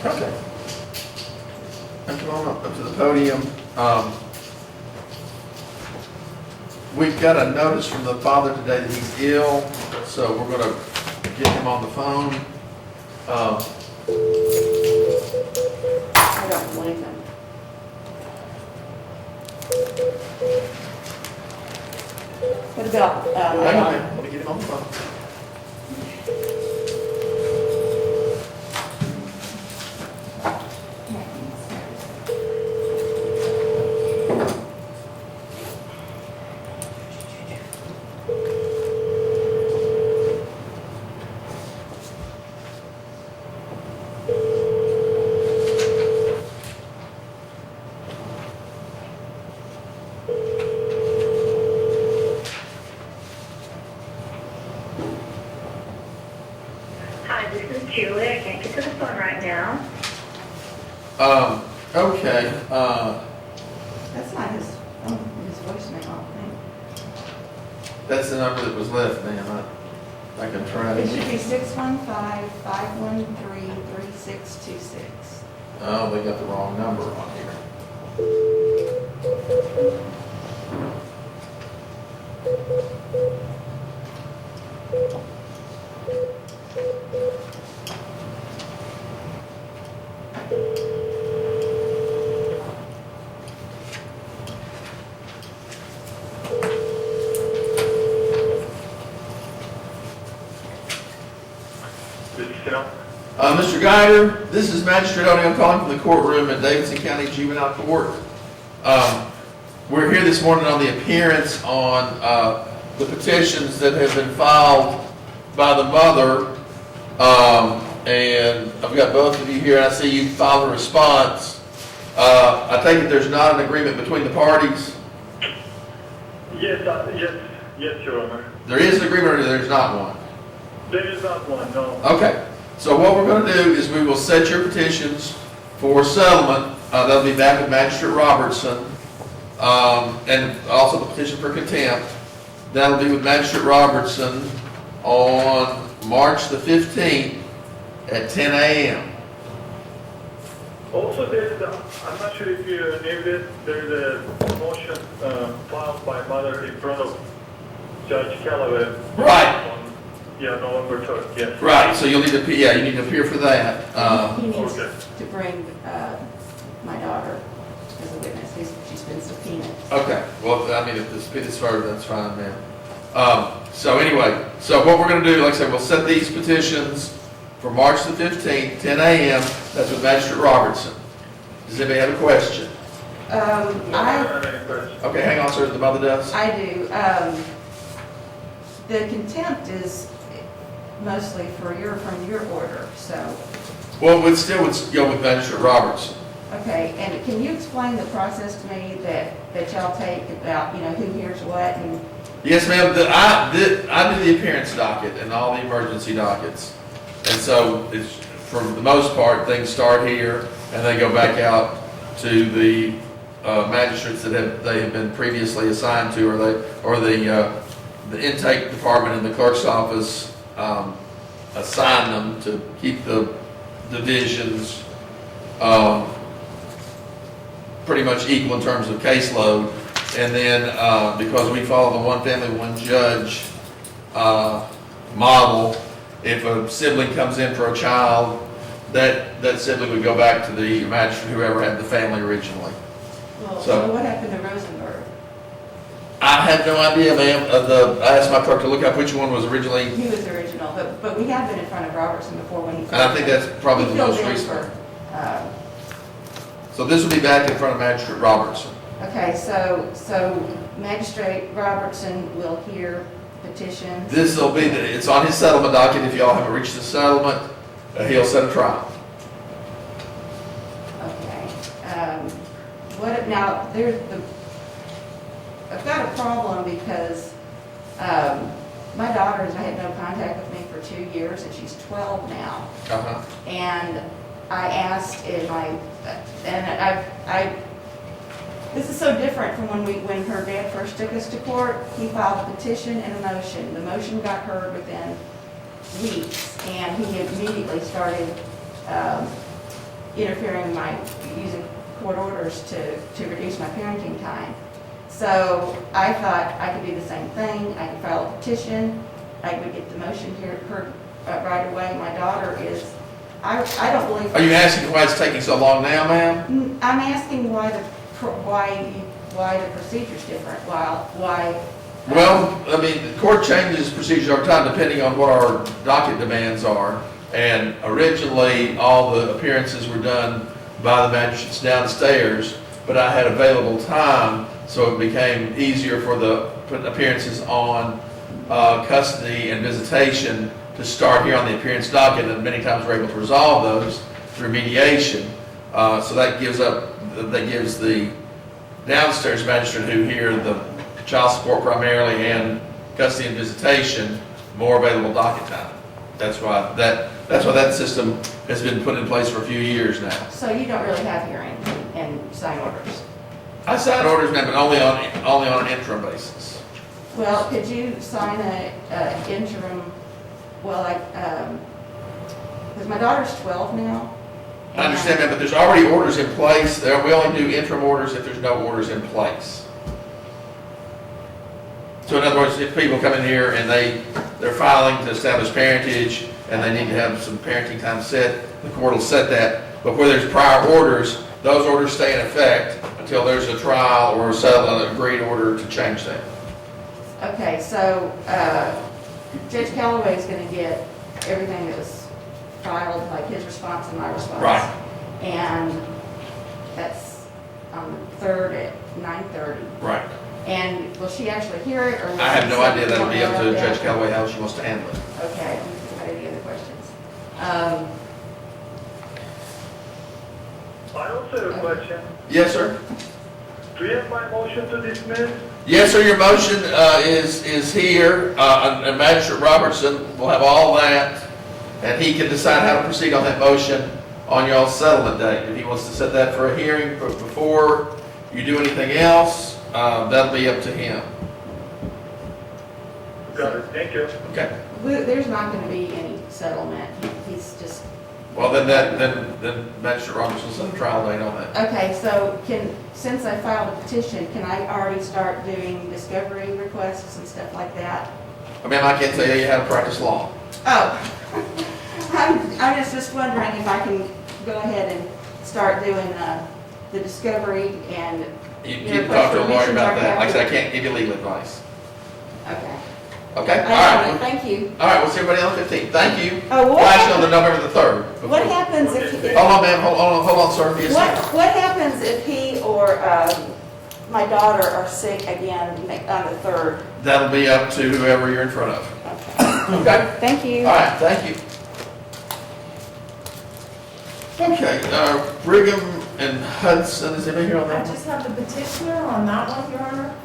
Okay. Now come on up to the podium. We've got a notice from the father today that he's ill, so we're going to get him on the phone. I don't blame them. What about, Hang on, let me get him on the phone. Hi, this is Julie. I can't get to the phone right now. Okay, that's not his voicemail, I don't think. that's the number that was left, ma'am. I can try it It should again. be 615-513-3626. Oh, they got the wrong number on here. Mr. Gider, this is Magistrate O'Neil calling from the courtroom at Davidson County Juvenile Court. We're here this morning on the appearance on the petitions that have been filed by the mother. And I've got both of you here, and I see you filed a response. I take it there's not an agreement between the parties? Yes, Your Honor. There is an agreement, or there's not one? There is not one, no. Okay. So what we're going to do is we will set your petitions for settlement. That'll be back with Magistrate Robertson. And also the petition for contempt. That'll be with Magistrate Robertson on March the 15th at 10 a.m. Also, I'm not sure if you knew this, there's a motion filed by mother in front of Judge Callaway. Right. November 3rd, yes. Right, so you'll need to, you need to appear for that. He needs Okay. to bring my daughter as a witness. She's been subpoenaed. Okay, well, I mean, if the speed is further, that's fine, ma'am. So anyway, so what we're going to do, like I said, we'll set these petitions for March the 15th, 10 a.m. That's with Magistrate Robertson. Does anybody have a question? I don't have any questions. Okay, hang on, sir, the mother does. I do. The contempt is mostly from your order, so, Well, we still would go with Magistrate Robertson. okay. And can you explain the process to me that y'all take about, who hears what and? Yes, ma'am. I do the appearance docket and all the emergency dockets. And so it's, for the most part, things start here and they go back out to the magistrates that they have been previously assigned to, or the intake department in the clerk's office assign them to keep the divisions pretty much equal in terms of caseload. And then because we follow the one family, one judge model, if a sibling comes in for a child, that sibling would go back to the magistrate, whoever had the family originally. Well, So- so what happened to Rosenberg? I have no idea, ma'am. I asked my clerk to look up which one was originally, He was original, but we have been in front of Robertson before when he. and I think that's probably the He filled most in recent. for, So this will be back in front of Magistrate Robertson. Okay, so Magistrate Robertson will hear petitions. This will be, it's on his settlement docket. If y'all haven't reached the settlement, he'll set a trial. Okay. Now, I've got a problem because my daughter has had no contact with me for 2 years, and she's 12 now. Uh-huh. And I asked this is so different from when her dad first took us to court. He filed a petition and a motion. The motion got heard within weeks, and he immediately started interfering with my, using court orders to reduce my parenting time. So I thought I could do the same thing. I could file a petition. I would get the motion here heard right away. My daughter is, I don't believe. Are you asking why it's taking so long now, ma'am? I'm asking why the procedure's different, why. Well, I mean, the court changes procedures over time depending on what our docket demands are. And originally, all the appearances were done by the magistrates downstairs, but I had available time, so it became easier for the appearances on custody and visitation to start here on the appearance docket, and many times we're able to resolve those through mediation. So that gives the downstairs magistrate who hear the child support primarily and custody and visitation more available docket time. That's why that system has been put in place for a few years now. So you don't really have hearings and sign orders? I sign orders now, but only on an interim basis. Well, could you sign a interim, because my daughter's 12 now. I understand that, but there's already orders in place. We only do interim orders if there's no orders in place. So in other words, if people come in here and they're filing to establish parentage and they need to have some parenting time set, the court will set that. But where there's prior orders, those orders stay in effect until there's a trial or an agreed order to change that. Okay, so Judge Callaway is going to get everything that was filed, like his response and my response. Right. And that's on the 3rd at 9:30. Right. And will she actually hear it, or? will I have no she idea. That'll be up to something Judge like Callaway how she wants to handle it. that? Okay, let me see if I have any other questions. I also have a question. Yes, sir. Do you have my motion to dismiss? Yes, sir, your motion is here, and Magistrate Robertson will have all that, and he can decide how to proceed on that motion on y'all's settlement date. If he wants to set that for a hearing before you do anything else, that'll be up to him. Got it, thank you. Okay. There's not going to be any settlement. He's just, Well, then Magistrate Robertson will set a trial date on that. okay, so since I filed a petition, can I already start doing discovery requests and stuff like that? I mean, I can't tell you how to practice law. Oh, I was just wondering if I can go ahead and start doing the discovery and. You can talk to a lawyer about that. Like I said, I can't give you legal advice. Okay. Okay, all I got it. right. Thank you. All right, we'll see everybody on the 15th. Thank you. Oh, what? Well, actually, on the November the 3rd. What happens if, Hold on, ma'am, hold on, sir. Yes, sir. what happens if he or my daughter are sick again on the 3rd? That'll be up to whoever you're in front of. Okay. Okay? Thank you. All right, thank you. Okay, Brigham and Hudson, is anybody here on I that one? just have the petitioner on that one, Your Honor.